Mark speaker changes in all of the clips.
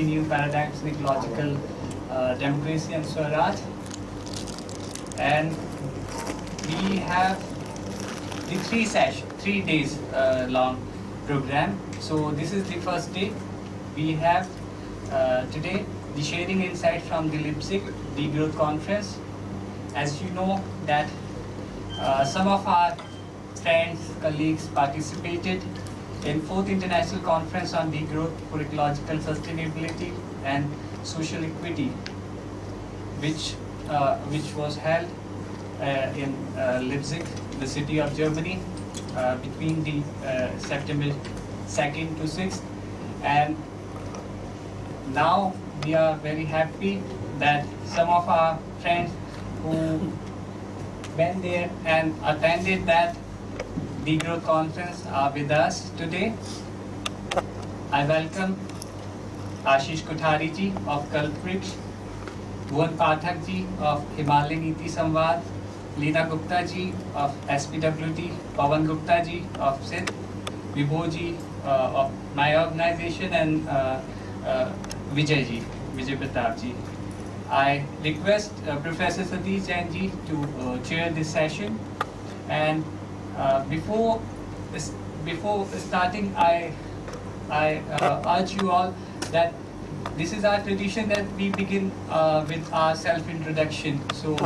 Speaker 1: 3 new paradigms in ecological democracy and Swaraj. And we have the 3 days long program. So this is the first day. We have today the sharing insight from the Leipzig Degrowth Conference. As you know that some of our friends, colleagues participated in 4th International Conference on Degrowth for Ecological Sustainability and Social Equity, which was held in Leipzig, the city of Germany, between the September 2nd to 6th. And now we are very happy that some of our friends who went there and attended that Degrowth Conference are with us today. I welcome Ashish Kothari ji of Kalpriks, Bhuvan Pathak ji of Himalaya Niti Samvad, Leena Gupta ji of SPWT, Pawan Gupta ji of SID, Vibho ji of my organization, and Vijay Pratap ji. I request Professor Satish Jain ji to chair this session. And before starting, I urge you all that this is our tradition that we begin with our self-introduction. So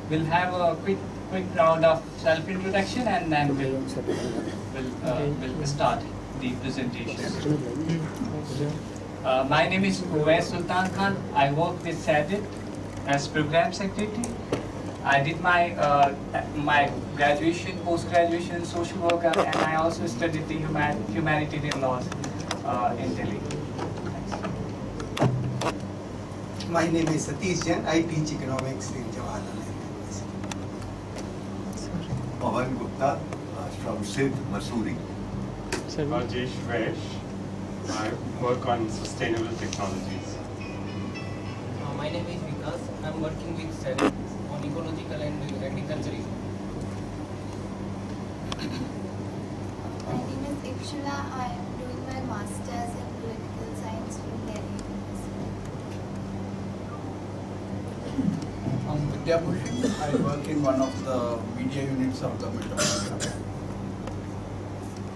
Speaker 1: we'll have a quick round of self-introduction, and then we'll start the presentation. My name is Uwais Sultan Khan. I work with SADIT as Program Secretary. I did my graduation, post-graduation in social work, and I also studied the humanitarian laws in Delhi. Thanks.
Speaker 2: My name is Satish Jain. I teach economics in Jawaharlal University.
Speaker 3: Pawan Gupta from SID, Mussoorie.
Speaker 4: Rajesh Vesh. I work on sustainable technologies.
Speaker 5: My name is Vikas. I am working with Swaraj on ecological and agriculture.
Speaker 6: My name is Ikshula. I am doing my masters in political science from Delhi University.
Speaker 7: I'm Vidya Bhushan. I work in one of the media units of Government of India.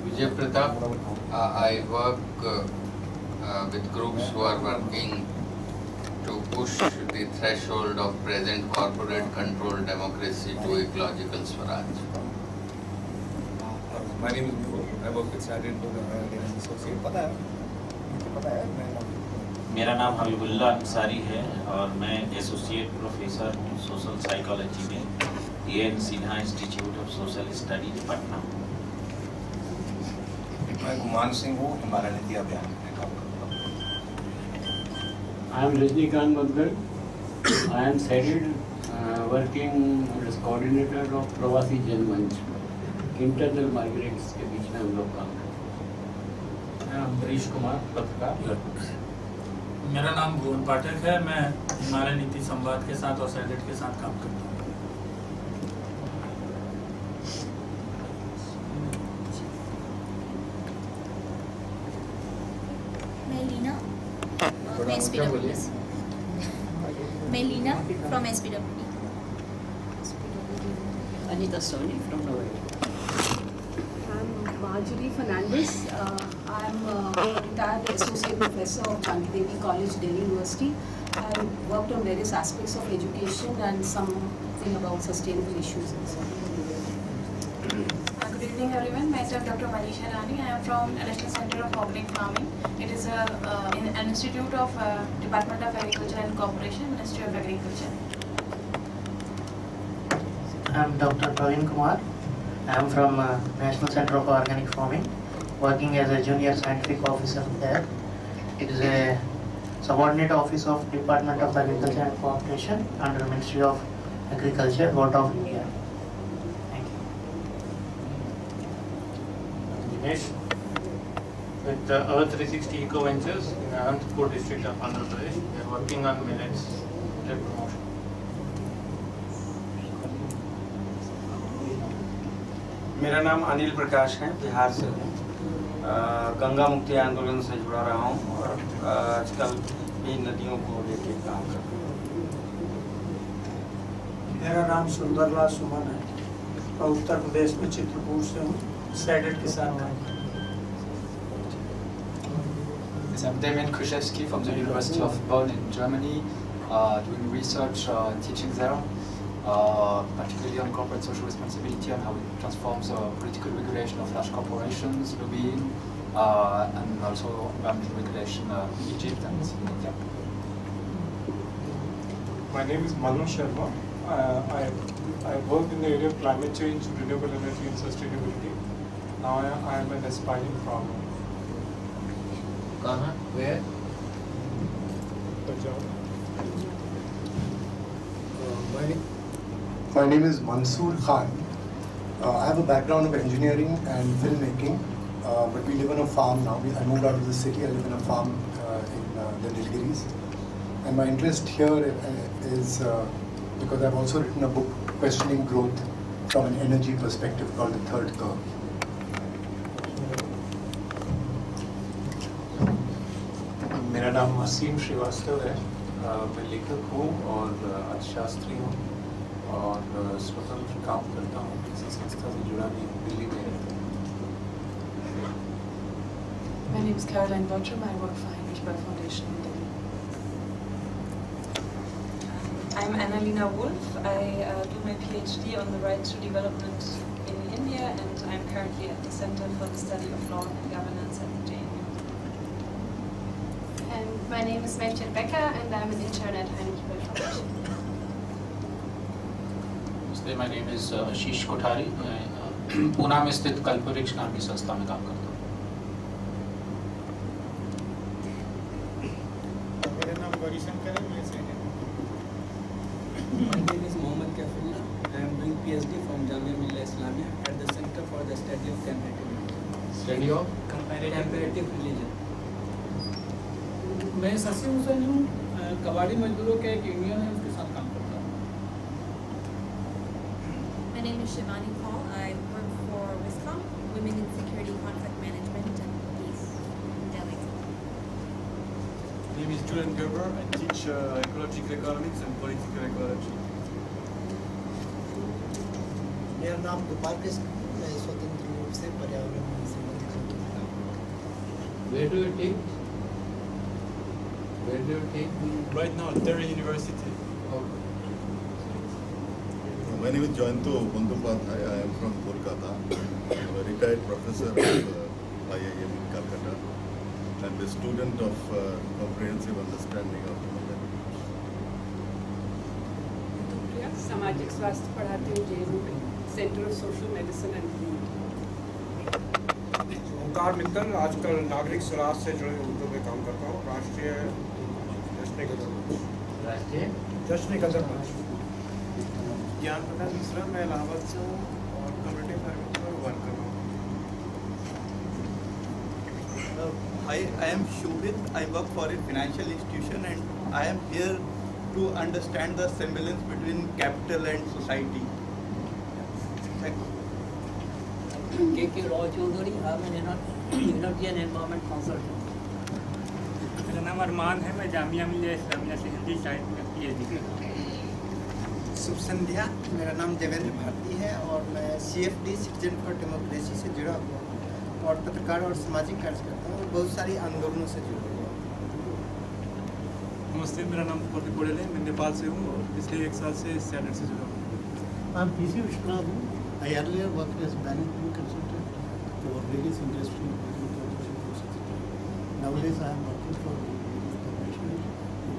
Speaker 8: Vijay Pratap. I work with groups who are working to push the threshold of present corporate controlled democracy to ecological Swaraj.
Speaker 9: My name is Vibho. I work with SADIT as associate.
Speaker 10: मेरा नाम हबीबुल्लाह अंसारी है और मैं associate professor हूँ social psychology में EN Sinha institute of social study Patna.
Speaker 9: मैं गुमान सिंह हूँ, हिमालय नीति अभियान में काम करता हूँ।
Speaker 11: I am Rajnikant Bagdal. I am SADIT working as coordinator of प्रवासी जनमंच। इंटरनल माइग्रेंट्स के बीच में हम लोग काम करते हैं।
Speaker 12: अमरीश कुमार, पत्रकार। मेरा नाम भुवन पाठक है। मैं हिमालय नीति संवाद के साथ और SADIT के साथ काम करता हूँ।
Speaker 13: Melina from SPWT.
Speaker 14: Anita Soni from Lodhi.
Speaker 15: I'm Marjorie Fernandez. I'm a retired associate professor of Gandhi College, Delhi University. I worked on various aspects of education and something about sustainable issues and so on.
Speaker 16: Good evening everyone, myself Dr. Manisha Rani. I am from National Center of Organic Farming. It is an institute of Department of Agriculture and Cooperation, Ministry of Agriculture.
Speaker 17: I am Dr. Praveen Kumar. I am from National Center of Organic Farming, working as a junior scientific officer there. It is a subordinate office of Department of Agriculture and Cooperation under Ministry of Agriculture, Government of India.
Speaker 18: With the Earth 360 Eco Ventures in Anantapur district of Andhra Pradesh. We are working on millets promotion.
Speaker 19: मेरा नाम अनिल प्रकाश है, बिहार से हूँ। गंगा मुक्ति आंदोलन से जुड़ा रहा हूँ और आजकल इन नदियों को लेके काम कर रहा हूँ।
Speaker 20: मेरा नाम सुंदरलाल सुमन है और उत्तर प्रदेश में चित्रकूट से हूँ, सैडेट के साथ काम करता हूँ।
Speaker 21: Yes, I'm Damien Krzyzewski from the University of Bonn in Germany, doing research and teaching there, particularly on corporate social responsibility and how it transforms political regulation of large corporations, lobbying, and also environmental regulation in Egypt and in India.
Speaker 22: My name is Manu Sharma. I work in the area of climate change, renewable energy and sustainability. Now I am an aspiring farmer.
Speaker 5: Where?
Speaker 22: Punjab.
Speaker 2: My name is Mansoor Khan. I have a background of engineering and filmmaking, but we live on a farm now. I moved out of the city. I live in a farm in the Nilgiris. And my interest here is because I've also written a book questioning growth from an energy perspective called The Third Curve.
Speaker 22: मेरा नाम असीम श्रीवास्तव है। मैं लेखक हूँ और अर्थशास्त्री हूँ और स्वतंत्र काम करता हूँ। किसी संस्था से जुड़ा नहीं हूँ, दिल्ली में रहता हूँ।
Speaker 23: My name is Caroline Bertram. I work for Heinrich Böll Foundation in Delhi.
Speaker 24: I'm Annalena Wolf. I do my PhD on the right to development in India, and I'm currently at the Center for the Study of Law and Governance at the JNU.
Speaker 25: And my name is Melchior Becker, and I'm an intern at Heinrich Böll Foundation.
Speaker 26: My name is Ashish Kothari. मैं पूना में स्थित कल्पवृक्ष नामी संस्था में काम करता हूँ।
Speaker 27: मेरा नाम गौरीशंकर है, मैं सैनिक।
Speaker 5: My name is Mohammad Kafullah. I am doing PhD from Jamia Millia Islamia at the Center for the Study of Comparative. Study of Comparative Religion.
Speaker 28: मैं शशि हुसैन हूँ, कबाड़ी मजदूरों के एक यूनियन है उसके साथ काम करता हूँ।
Speaker 13: My name is Shivani Paul. I work for WISCOM, Women in Security, Conflict Management, and Peace in Delhi.
Speaker 29: My name is Julian Gerber. I teach ecological economics and political ecology.
Speaker 30: मेरा नाम गोपाल कृष्ण, मैं स्वतंत्र रूप से पर्यावरण से संबंधित हूँ।
Speaker 5: Where do you teach? Where do you teach?
Speaker 29: Right now at Delhi University.
Speaker 31: My name is Jayanto Bandyopadhyay. I am from Kolkata. I am a retired professor of IIM in Calcutta and a student of comprehensive understanding of human life.
Speaker 15: सामाजिक स्वास्थ्य पढ़ाती हूँ JNU में, centre of social medicine and
Speaker 32: Onkar Mittal, आजकल नागरिक स्वराज से जुड़े मुद्दों पे काम करता हूँ। राष्ट्रीय जश्न कदर मंच।
Speaker 29: ज्ञान प्रकाश मिश्रा, मैं इलाहाबाद से हूँ और कम्युनिटी फार्मिंग पर वर्क कर रहा हूँ।
Speaker 33: Hi, I am Shobhit. I work for a financial institution and I am here to understand the semblance between capital and society. Thank you.
Speaker 14: K.K. Roy Choudhury. I am an energy and environment consultant.
Speaker 34: मेरा नाम अरमान है, मैं जामिया मिल्लिया इस्लामिया से हिंदी साहित्य में PhD कर रहा हूँ।
Speaker 30: शुभ संध्या, मेरा नाम देवेंद्र भारती है और मैं CFD सिटीजन फॉर डेमोक्रेसी से जुड़ा हुआ हूँ और पत्रकार और सामाजिक कार्य करता हूँ और बहुत सारी आंदोलनों से जुड़ा हुआ हूँ।
Speaker 29: नमस्ते, मेरा नाम कोटी कोडेल है, मैं नेपाल से हूँ और पिछले 1 साल से सैनेट से जुड़ा हूँ।
Speaker 30: I'm PC Vishwanath. I earlier worked as management consultant for various industries, nowadays I am working for the corporation in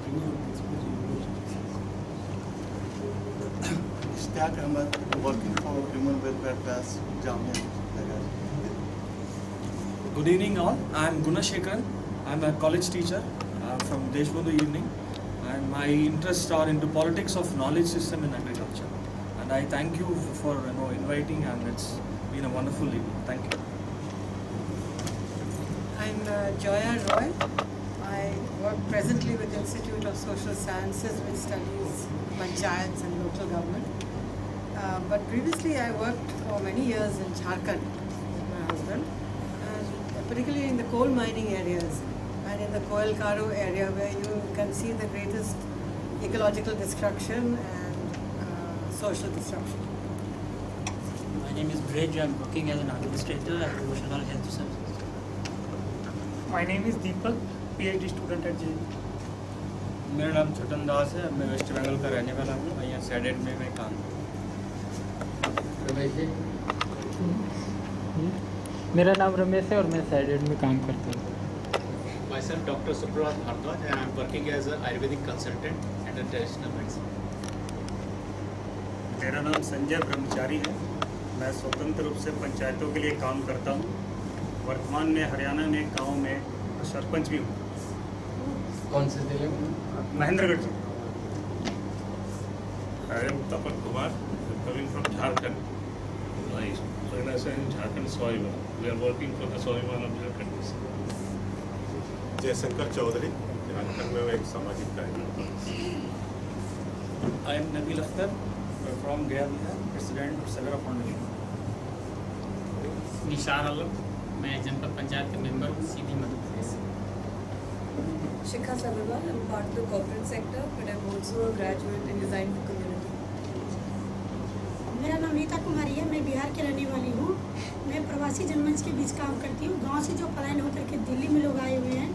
Speaker 30: bringing up experts universities.
Speaker 33: Istaq Ahmed, working for Human Welfare Trust, Jamia.
Speaker 22: Good evening all. I am Gunashekaran. I am a college teacher from Deshbandhu Evening, and my interests are into politics of knowledge system in agriculture. And I thank you for inviting, and it's been a wonderful evening. Thank you.
Speaker 23: I'm Joya Roy. I work presently with the Institute of Social Sciences, which studies panchayats and local government. But previously I worked for many years in Jharkhand with my husband. And particularly in the coal mining areas and in the Coal Karo area where you can see the greatest ecological destruction and social disruption.
Speaker 1: My name is Bridge. I'm working as an administrator at Devotional Health Services.
Speaker 34: My name is Deepak, PhD student at JE.
Speaker 3: मेरा नाम छोटन दास है, मैं waste Bengal का रहने वाला हूँ। यहाँ shaded में मैं काम
Speaker 34: मेरा नाम रमेश है और मैं सैडेड में काम करता हूँ।
Speaker 26: Myself, Dr. Swaraj, and I'm working as an Ayurvedic consultant and a traditional medicine.
Speaker 34: मेरा नाम संजय ब्रह्मचारी है। मैं स्वतंत्र रूप से पंचायतों के लिए काम करता हूँ। वर्तमान में हरियाणा में गांव में सरपंच भी हूँ।
Speaker 4: कौन से जिले में?
Speaker 34: महेंद्रगढ़ से।
Speaker 6: I am Tapan Kumar, coming from Jharkhand. I organize in Jharkhand Soyma. We are working for the Soyma of Jharkhand.
Speaker 31: Jaishankar Chaudhary, Jharkhand में एक सामाजिक कार्यकर्ता।
Speaker 22: I am Nabil Akhtar from Gaya Bihar, President of Sagara Foundation.
Speaker 1: निशार आलम, मैं जनपद पंचायत के member हूँ, सीधी Madhya Pradesh.
Speaker 7: Shikha Sabharwal, I'm part of the corporate sector, but I'm also a graduate in design for community.
Speaker 8: मेरा नाम रीता कुमारी है, मैं बिहार की रहने वाली हूँ। मैं प्रवासी जनमंच के बीच काम करती हूँ। गांव से जो पलायन होकर के दिल्ली में लोग आए हुए हैं,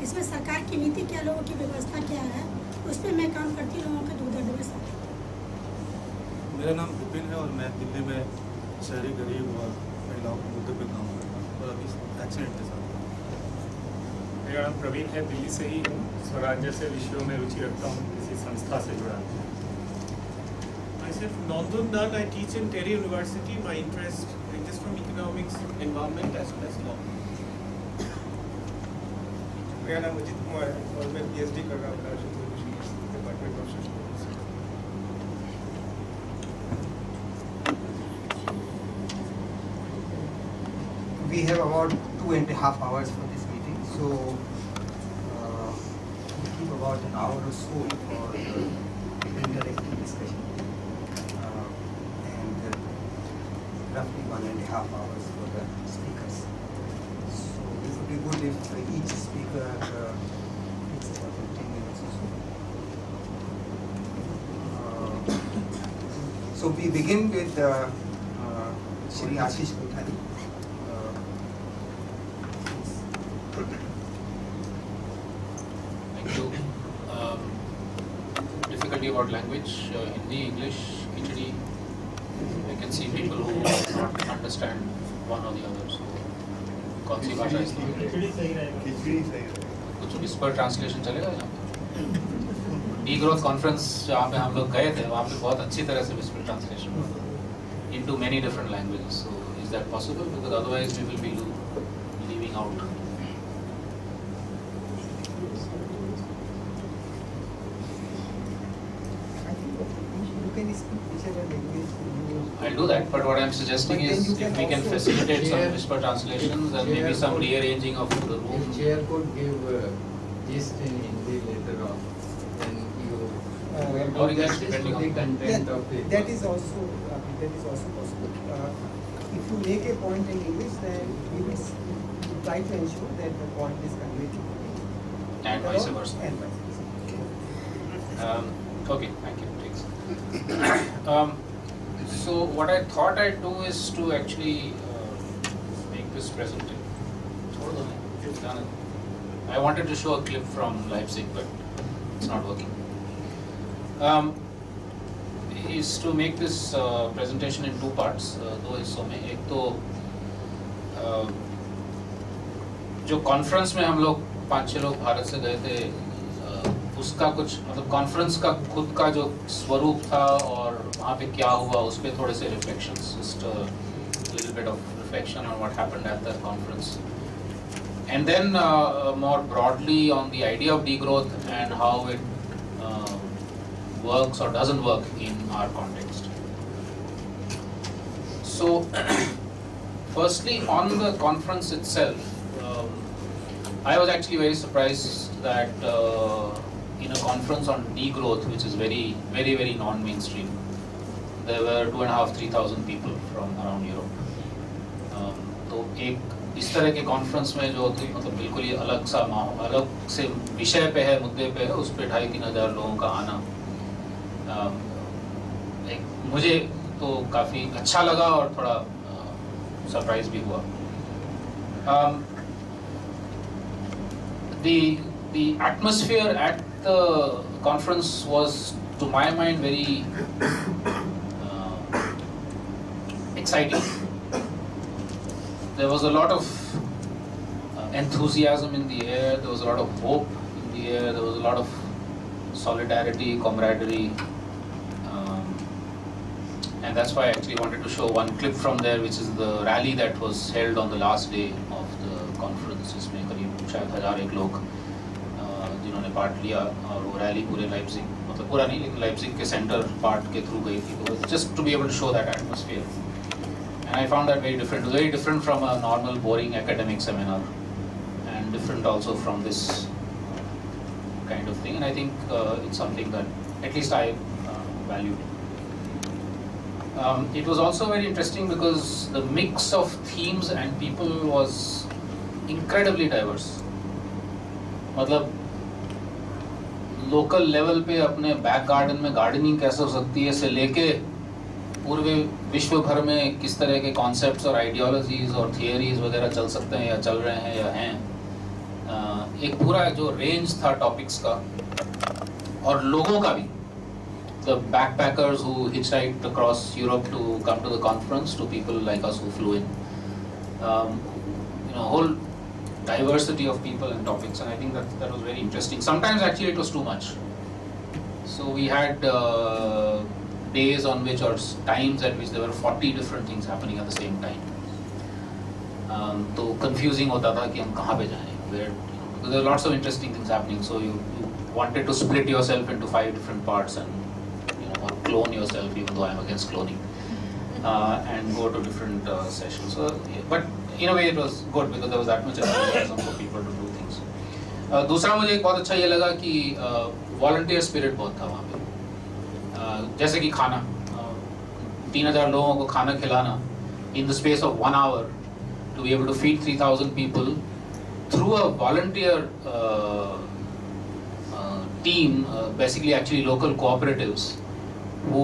Speaker 8: इसमें सरकार की नीति क्या, लोगों की व्यवस्था क्या है, उस पर मैं काम करती हूँ, लोगों के दुख दर्द में साथ।
Speaker 29: मेरा नाम विपिन है और मैं दिल्ली में शहरी गरीब और महिलाओं के मुद्दे पर काम करता हूँ और अभी एक्सीडेंट के साथ।
Speaker 34: मेरा नाम प्रवीण है, दिल्ली से ही हूँ। स्वराज जैसे विषयों में रुचि रखता हूँ, किसी संस्था से जुड़ा हूँ।
Speaker 27: Myself, Nandun Nal, I teach in Terry University. My interest ranges from economics, environment as well as law.
Speaker 30: मेरा नाम अजित कुमार है और मैं PhD कर रहा हूँ department of social service. We have about 2.5 hours for this meeting, so we keep about an hour or so for interactive discussion. Roughly 1.5 hours for the speakers. So it would be good if each speaker takes about 15 minutes or so. So we begin with Shri Ashish Kothari.
Speaker 26: Thank you. Difficulty about language, Hindi, English, Khichdi. I can see people who not understand one or the other. So, कौन सी भाषा इस्तेमाल करें? खिचड़ी सही रहेगा। कुछ whisper translation चलेगा यहाँ पे? Degrowth conference जहाँ पे हम लोग गए थे, वहाँ पे बहुत अच्छी तरह से whisper translation हुआ into many different languages. So, is that possible? Because otherwise we will be leaving out. I'll do that, but what I'm suggesting is if we can facilitate some whisper translations and maybe some rearranging of the room.
Speaker 4: The chair could give gist in Hindi later on, then you
Speaker 26: or you guys
Speaker 4: the
Speaker 26: depending on
Speaker 4: content of it.
Speaker 30: That is also possible. If you make a point in English, then we will try to ensure that the point is conveyed.
Speaker 26: And vice versa.
Speaker 30: And vice versa.
Speaker 26: Okay, thank you. Thanks. So what I thought I'd do is to actually make this presentation. I wanted to show a clip from Leipzig, but it's not working. Is to make this presentation in two parts, दो हिस्सों में. एक तो जो conference में हम लोग 5-6 लोग भारत से गए थे, उसका कुछ मतलब कॉन्फ्रेंस का खुद का जो स्वरूप था और वहाँ पे क्या हुआ उस पर थोड़े से reflections, just a little bit of reflection on what happened at that conference, and then more broadly on the idea of degrowth and how it works or doesn't work in our context. So firstly, on the conference itself, I was actually very surprised that in a conference on degrowth, which is very, very, very non-mainstream, there were 2,500-3,000 people from around Europe. तो एक इस तरह के conference में जो मतलब बिल्कुल ही अलग सा माहौल, अलग से विषय पे है, मुद्दे पे है, उस पे 2,500-3 हज़ार लोगों का आना मुझे तो काफ़ी अच्छा लगा और थोड़ा सरप्राइज भी हुआ. The atmosphere at the conference was, to my mind, very exciting. There was a lot of enthusiasm in the air, there was a lot of hope in the air, there was a lot of solidarity, camaraderie, and that's why I actually wanted to show one clip from there, which is the rally that was held on the last day of the conference, जिसमें करीब शायद 1,001 लोग जिन्होंने part लिया, और वो rally पूरे Leipzig, मतलब पूरा नहीं लेकिन लाइप्जिग के सेंटर पार्ट के थ्रू गई थी, तो just to be able to show that atmosphere. And I found that very different from a normal boring academic seminar, and different also from this kind of thing, and I think it's something that at least I valued. It was also very interesting because the mix of themes and people was incredibly diverse. मतलब local level पे अपने back garden में gardening कैसे हो सकती है से लेके पूरे विश्व भर में किस तरह के कॉन्सेप्ट्स और आइडियोलॉजीज और थियरीज वगैरह चल सकते हैं या चल रहे हैं या हैं, एक पूरा जो रेंज था टॉपिक्स का और लोगों का भी. The backpackers who hitchhiked across Europe to come to the conference, to people like us who flew in, whole diversity of people and topics, and I think that was very interesting. Sometimes actually it was too much. So we had days on which, or times at which there were 40 different things happening at the same time. तो confusing होता था कि हम कहाँ पे जाएं, where, because there were lots of interesting things happening. So you wanted to split yourself into 5 different parts and or clone yourself, even though I'm against cloning, and go to different sessions. So, but in a way it was good because there was that much enthusiasm for people to do things. दूसरा मुझे एक बहुत अच्छा ये लगा कि volunteer spirit बहुत था वहाँ पे. जैसे कि खाना, 3,000 लोगों को खाना खिलाना in the space of 1 hour, to be able to feed 3,000 people through a volunteer team, basically actually local cooperatives who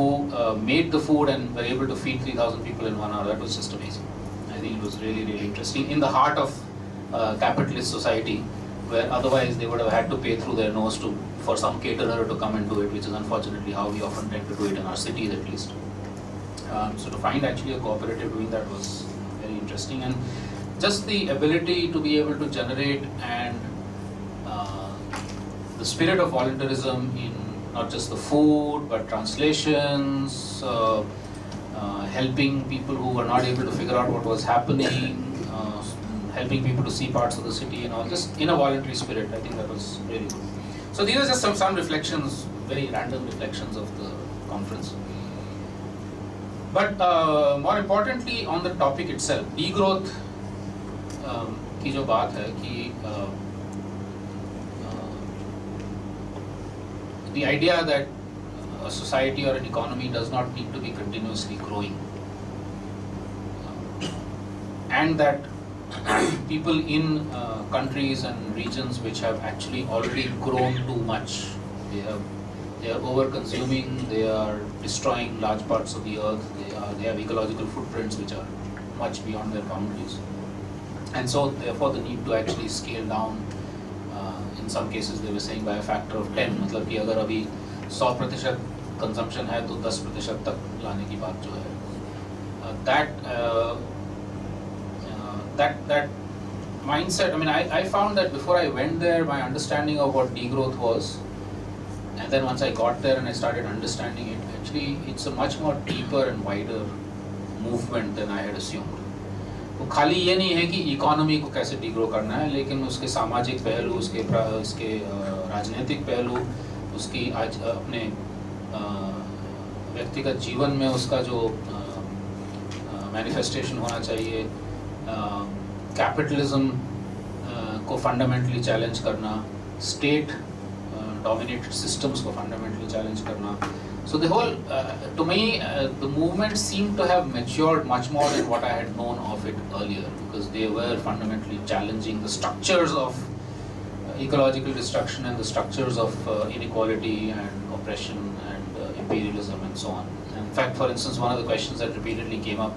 Speaker 26: made the food and were able to feed 3,000 people in 1 hour. That was just amazing. I think it was really, really interesting. In the heart of capitalist society, where otherwise they would have had to pay through their nose for some caterer to come and do it, which is unfortunately how we often tend to do it in our cities at least. So to find actually a cooperative doing that was very interesting, and just the ability to be able to generate and the spirit of volunteerism in not just the food but translations, helping people who were not able to figure out what was happening, helping people to see parts of the city and all, just in a voluntary spirit. I think that was really good. So these are just some reflections, very random reflections of the conference. But more importantly, on the topic itself, degrowth की जो बात है कि the idea that a society or an economy does not need to be continuously growing, and that people in countries and regions which have actually already grown too much, they are over consuming, they are destroying large parts of the earth, they have ecological footprints which are much beyond their boundaries, and so therefore the need to actually scale down. In some cases they were saying by a factor of 10, मतलब कि अगर अभी 100% consumption है तो 10% तक लाने की बात जो है, that mindset. I mean, I found that before I went there, my understanding of what degrowth was, and then once I got there and I started understanding it, actually it's a much more deeper and wider movement than I had assumed. वो खाली ये नहीं है कि economy को कैसे डिग्रो करना है, लेकिन उसके सामाजिक पहलू, उसके राजनीतिक पहलू, उसकी आज अपने व्यक्तिगत जीवन में उसका जो मैनिफेस्टेशन होना चाहिए, कैपिटलिज्म को फंडामेंटली चैलेंज करना, स्टेट डोमिनेटेड सिस्टम्स को फंडामेंटली चैलेंज करना, So the whole, to me, the movement seemed to have matured much more than what I had known of it earlier, because they were fundamentally challenging the structures of ecological destruction and the structures of inequality and oppression and imperialism and so on. And in fact, for instance, one of the questions that repeatedly came up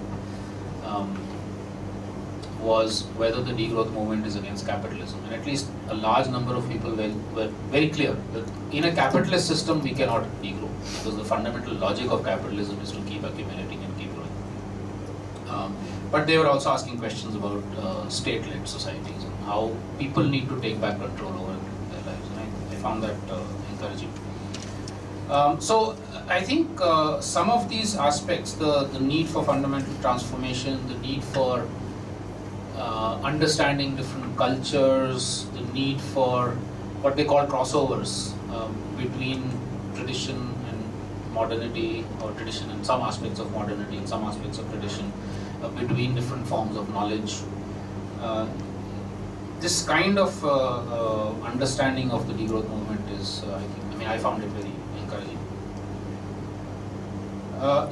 Speaker 26: was whether the degrowth movement is against capitalism. And at least a large number of people were very clear that in a capitalist system we cannot degrow, because the fundamental logic of capitalism is to keep accumulating and keep growing. But they were also asking questions about state-led societies and how people need to take back control over their lives. And I found that encouraging. So I think some of these aspects, the need for fundamental transformation, the need for understanding different cultures, the need for what they call crossovers between tradition and modernity, or tradition and some aspects of modernity and some aspects of tradition, between different forms of knowledge. This kind of understanding of the degrowth movement is, I found it very encouraging.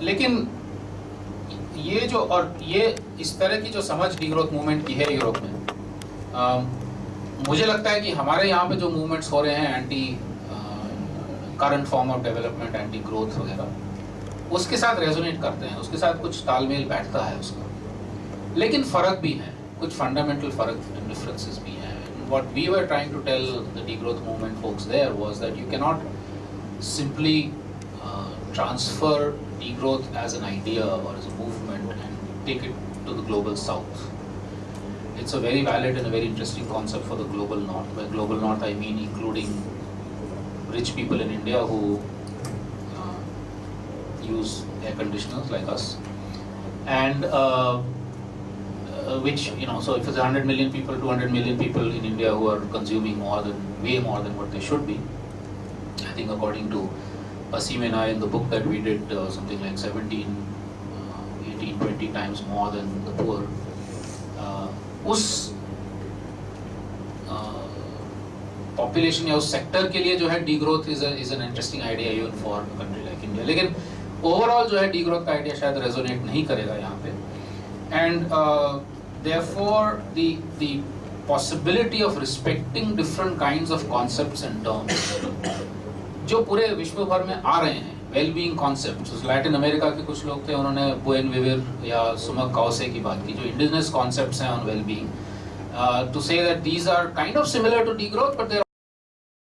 Speaker 26: लेकिन ये जो और ये इस तरह की जो समझ डीग्रोथ मूवमेंट की है यूरोप में, मुझे लगता है कि हमारे यहाँ पे जो मूवमेंट्स हो रहे हैं anti current form of development, anti growth वगैरह, उसके साथ रेजोनेट करते हैं, उसके साथ कुछ तालमेल बैठता है उसका, लेकिन फ़र्क भी है, कुछ फंडामेंटल फ़र्क एंड डिफरेंसेस भी हैं. What we were trying to tell the degrowth movement folks there was that you cannot simply transfer degrowth as an idea or as a movement and take it to the global south. It's a very valid and a very interesting concept for the global north. By global north I mean including rich people in India who use air conditioners like us, and which, so if it's 100 million people, 200 million people in India who are consuming way more than what they should be. I think according to Asim and I in the book that we did, something like 17, 18, 20 times more than the poor. उस population या उस sector के लिए जो है degrowth is an interesting idea even for a country like India. लेकिन overall जो है degrowth का idea शायद resonate नहीं करेगा यहाँ पे. And therefore the possibility of respecting different kinds of concepts and terms जो पूरे विश्व भर में आ रहे हैं, well-being concepts. लैटिन अमेरिका के कुछ लोग थे, उन्होंने बुएन विविर या सुमक काउसे की बात की, जो indigenous concepts हैं on well-being, to say that these are kind of similar to degrowth, but they